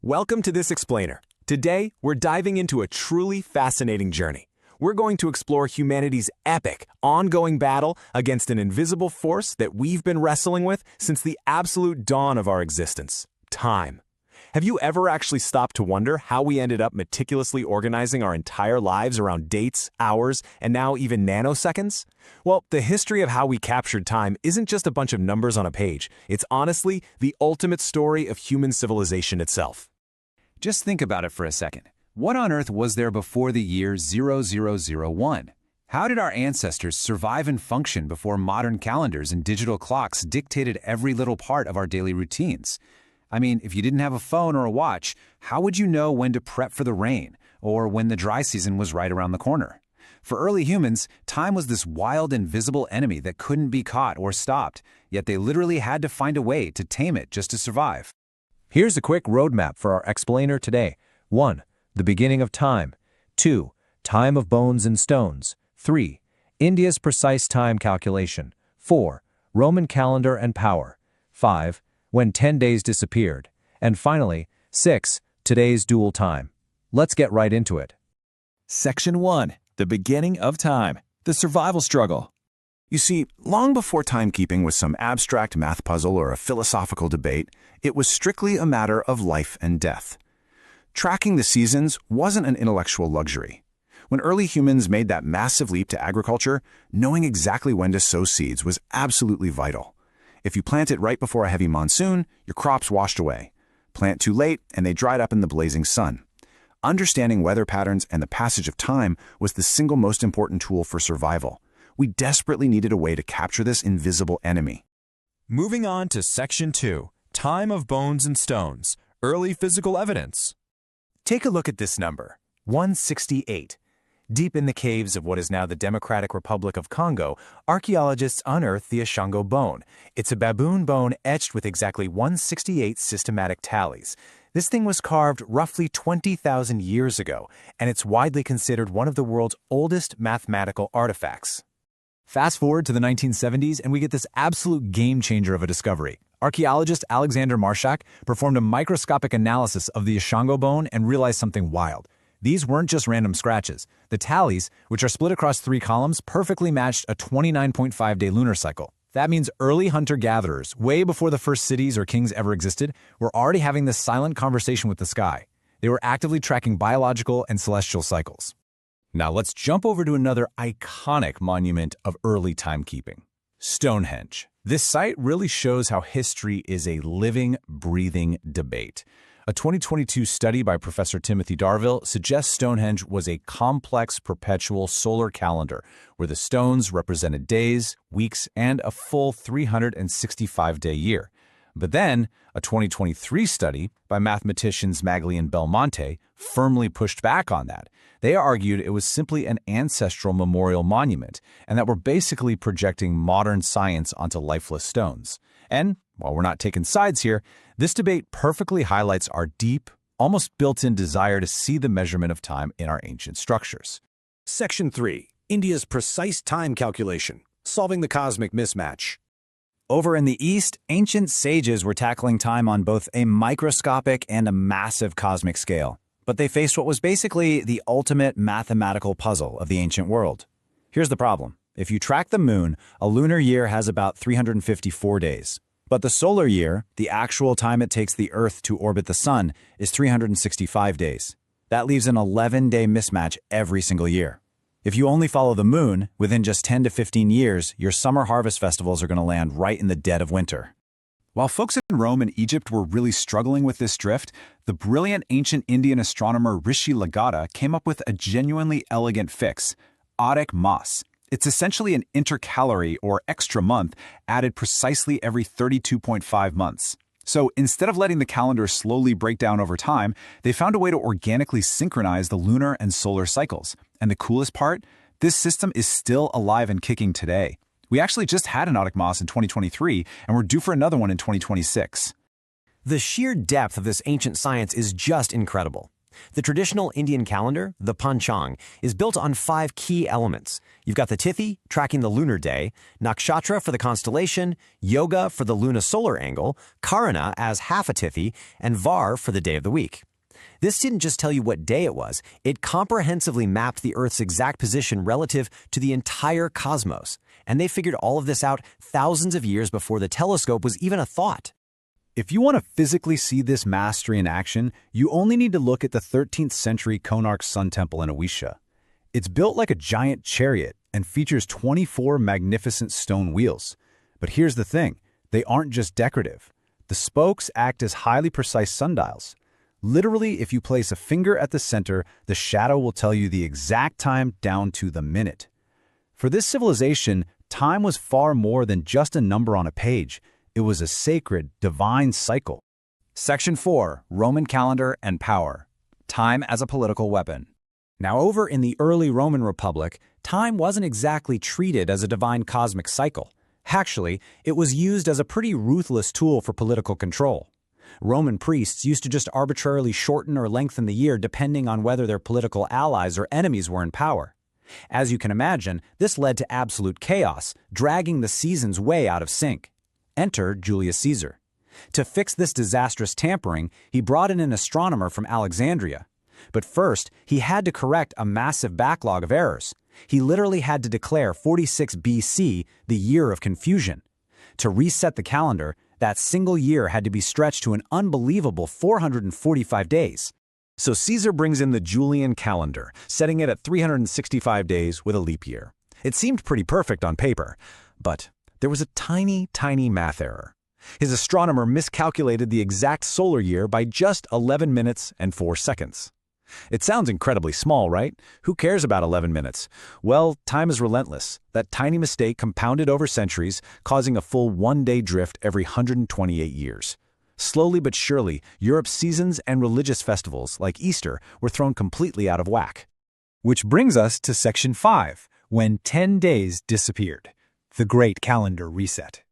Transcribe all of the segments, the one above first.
Welcome to This Explainer. Today, we're diving into a truly fascinating journey. We're going to explore humanity's epic, ongoing battle against an invisible force that we've been wrestling with since the absolute dawn of our existence: time. Have you ever actually stopped to wonder how we ended up meticulously organizing our entire lives around dates, hours, and now even nanoseconds? Well, the history of how we captured time isn't just a bunch of numbers on a page. It's honestly the ultimate story of human civilization itself. Just think about it for a second. What on earth was there before the year 0001? How did our ancestors survive and function before modern calendars and digital clocks dictated every little part of our daily routines? I mean, if you didn't have a phone or a watch, how would you know when to prep for the rain or when the dry season was right around the corner? For early humans, time was this wild, invisible enemy that couldn't be caught or stopped, yet they literally had to find a way to tame it just to survive. Here's a quick roadmap for our explainer today. 1. The beginning of time. 2. Time of bones and stones. 3. India's precise time calculation. 4. Roman calendar and power. 5. When 10 days disappeared. And finally, 6. Today's dual time. Let's get right into it. Section 1. The beginning of time. The survival struggle. You see, long before timekeeping was some abstract math puzzle or a philosophical debate, it was strictly a matter of life and death. Tracking the seasons wasn't an intellectual luxury. When early humans made that massive leap to agriculture, knowing exactly when to sow seeds was absolutely vital. If you plant it right before a heavy monsoon, your crops washed away. Plant too late, and they dried up in the blazing sun. Understanding weather patterns and the passage of time was the single most important tool for survival. We desperately needed a way to capture this invisible enemy. Moving on to Section 2, Time of Bones and Stones, Early Physical Evidence. Take a look at this number, 168. Deep in the caves of what is now the Democratic Republic of Congo, archaeologists unearthed the Ashango bone. It's a baboon bone etched with exactly 168 systematic tallies. This thing was carved roughly 20,000 years ago, and it's widely considered one of the world's oldest mathematical artifacts. Fast forward to the 1970s, and we get this absolute game-changer of a discovery. Archaeologist Alexander Marshak performed a microscopic analysis of the Ashango bone and realized something wild. These weren't just random scratches. The tallies, which are split across 3 columns, perfectly matched a 29.5-day lunar cycle. That means early hunter-gatherers, way before the first cities or kings ever existed, were already having this silent conversation with the sky. They were actively tracking biological and celestial cycles. Now let's jump over to another iconic monument of early timekeeping: Stonehenge. This site really shows how history is a living, breathing debate. A 2022 study by Professor Timothy Darville suggests Stonehenge was a complex, perpetual solar calendar where the stones represented days, weeks, and a full 365-day year. But then, a 2023 study by mathematicians Magli and Belmonte firmly pushed back on that. They argued it was simply an ancestral memorial monument, and that we're basically projecting modern science onto lifeless stones. And while we're not taking sides here, this debate perfectly highlights our deep, almost built-in desire to see the measurement of time in our ancient structures. Section 3. India's precise time calculation, solving the cosmic mismatch. Over in the East, ancient sages were tackling time on both a microscopic and a massive cosmic scale. But they faced what was basically the ultimate mathematical puzzle of the ancient world. Here's the problem. If you track the moon, a lunar year has about 354 days. But the solar year, the actual time it takes the Earth to orbit the sun, is 365 days. That leaves an 11-day mismatch every single year. If you only follow the moon, within just 10 to 15 years, your summer harvest festivals are going to land right in the dead of winter. While folks in Rome and Egypt were really struggling with this drift, the brilliant ancient Indian astronomer Rishi Lagada came up with a genuinely elegant fix: Audic Mas. It's essentially an intercalary or extra month added precisely every 32.5 months. So instead of letting the calendar slowly break down over time, they found a way to organically synchronize the lunar and solar cycles. And the coolest part? This system is still alive and kicking today. We actually just had an Audic Mas in 2023, and we're due for another one in 2026. The sheer depth of this ancient science is just incredible. The traditional Indian calendar, the Panchang, is built on 5 key elements. You've got the Tithi, tracking the lunar day, Nakshatra for the constellation, Yoga for the luna-solar angle, Karana as half a Tithi, and Var for the day of the week. This didn't just tell you what day it was, it comprehensively mapped the Earth's exact position relative to the entire cosmos. And they figured all of this out thousands of years before the telescope was even a thought. If you want to physically see this mastery in action, you only need to look at the 13th century Konark Sun Temple in Owisha. It's built like a giant chariot and features 24 magnificent stone wheels. But here's the thing, they aren't just decorative. The spokes act as highly precise sundials. Literally, if you place a finger at the center, the shadow will tell you the exact time down to the minute. For this civilization, time was far more than just a number on a page. It was a sacred, divine cycle. Section 4, Roman Calendar and Power. Time as a political weapon. Now, over in the early Roman Republic, time wasn't exactly treated as a divine cosmic cycle. Actually, it was used as a pretty ruthless tool for political control. Roman priests used to just arbitrarily shorten or lengthen the year depending on whether their political allies or enemies were in power. As you can imagine, this led to absolute chaos, dragging the seasons way out of sync. Enter Julius Caesar. To fix this disastrous tampering, he brought in an astronomer from Alexandria. But first, he had to correct a massive backlog of errors. He literally had to declare 46 BC the year of confusion. To reset the calendar, that single year had to be stretched to an unbelievable 445 days. So Caesar brings in the Julian calendar, setting it at 365 days with a leap year. It seemed pretty perfect on paper, but there was a tiny math error. His astronomer miscalculated the exact solar year by just 11 minutes and 4 seconds. It sounds incredibly small, right? Who cares about 11 minutes? Well, time is relentless. That tiny mistake compounded over centuries, causing a full one-day drift every 128 years. Slowly but surely, Europe's seasons and religious festivals, like Easter, were thrown completely out of whack. Which brings us to Section 5, when 10 days disappeared. The Great Calendar Reset.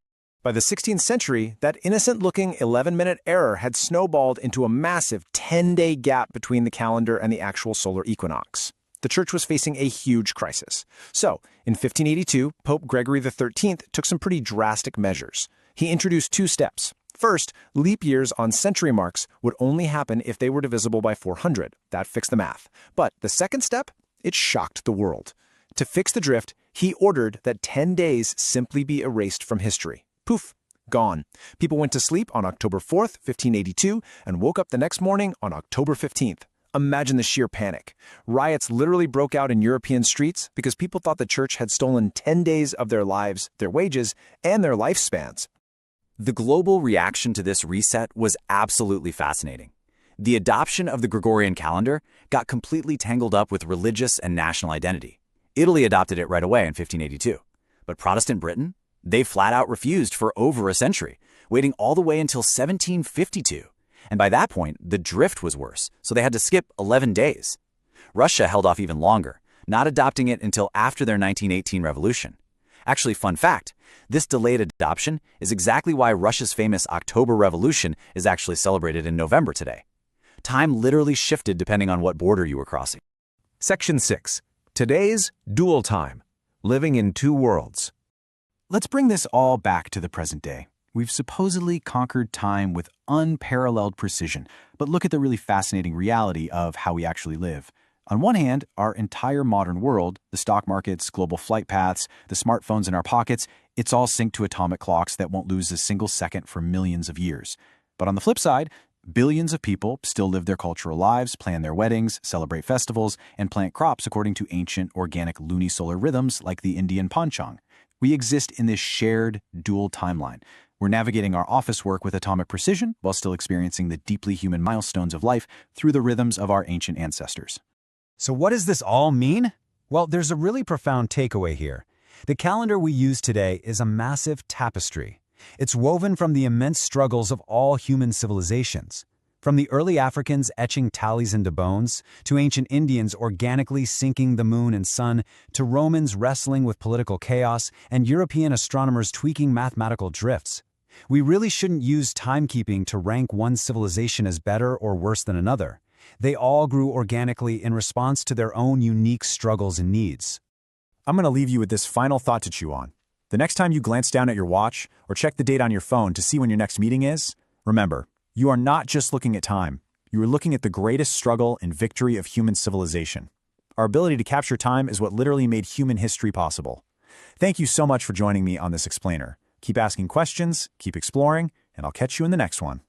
By the 16th century, that innocent-looking 11-minute error had snowballed into a massive 10-day gap between the calendar and the actual solar equinox. The church was facing a huge crisis. So, in 1582, Pope Gregory XIII took some pretty drastic measures. He introduced 2 steps. First, leap years on century marks would only happen if they were divisible by 400. That fixed the math. But the second step? It shocked the world. To fix the drift, he ordered that 10 days simply be erased from history. Poof, gone. People went to sleep on October 4th, 1582, and woke up the next morning on October 15th. Imagine the sheer panic. Riots literally broke out in European streets because people thought the church had stolen 10 days of their lives, their wages, and their lifespans. The global reaction to this reset was absolutely fascinating. The adoption of the Gregorian calendar got completely tangled up with religious and national identity. Italy adopted it right away in 1582. But Protestant Britain? They flat out refused for over a century, waiting all the way until 1752. And by that point, the drift was worse, so they had to skip 11 days. Russia held off even longer, not adopting it until after their 1918 revolution. Actually, fun fact, this delayed adoption is exactly why Russia's famous October Revolution is actually celebrated in November today. Time literally shifted depending on what border you were crossing. Section 6. Today's dual time. Living in 2 worlds. Let's bring this all back to the present day. We've supposedly conquered time with unparalleled precision, but look at the really fascinating reality of how we actually live. On one hand, our entire modern world, the stock markets, global flight paths, the smartphones in our pockets, it's all synced to atomic clocks that won't lose a single second for millions of years. But on the flip side, billions of people still live their cultural lives, plan their weddings, celebrate festivals, and plant crops according to ancient organic lunisolar rhythms like the Indian Panchang. We exist in this shared dual timeline. We're navigating our office work with atomic precision while still experiencing the deeply human milestones of life through the rhythms of our ancient ancestors. So what does this all mean? Well, there's a really profound takeaway here. The calendar we use today is a massive tapestry. It's woven from the immense struggles of all human civilizations. From the early Africans etching tallies into bones, to ancient Indians organically syncing the moon and sun, to Romans wrestling with political chaos, and European astronomers tweaking mathematical drifts. We really shouldn't use timekeeping to rank one civilization as better or worse than another. They all grew organically in response to their own unique struggles and needs. I'm going to leave you with this final thought to chew on. The next time you glance down at your watch or check the date on your phone to see when your next meeting is, remember, you are not just looking at time. You are looking at the greatest struggle and victory of human civilization. Our ability to capture time is what literally made human history possible. Thank you so much for joining me on this explainer. Keep asking questions, keep exploring, and I'll catch you in the next one.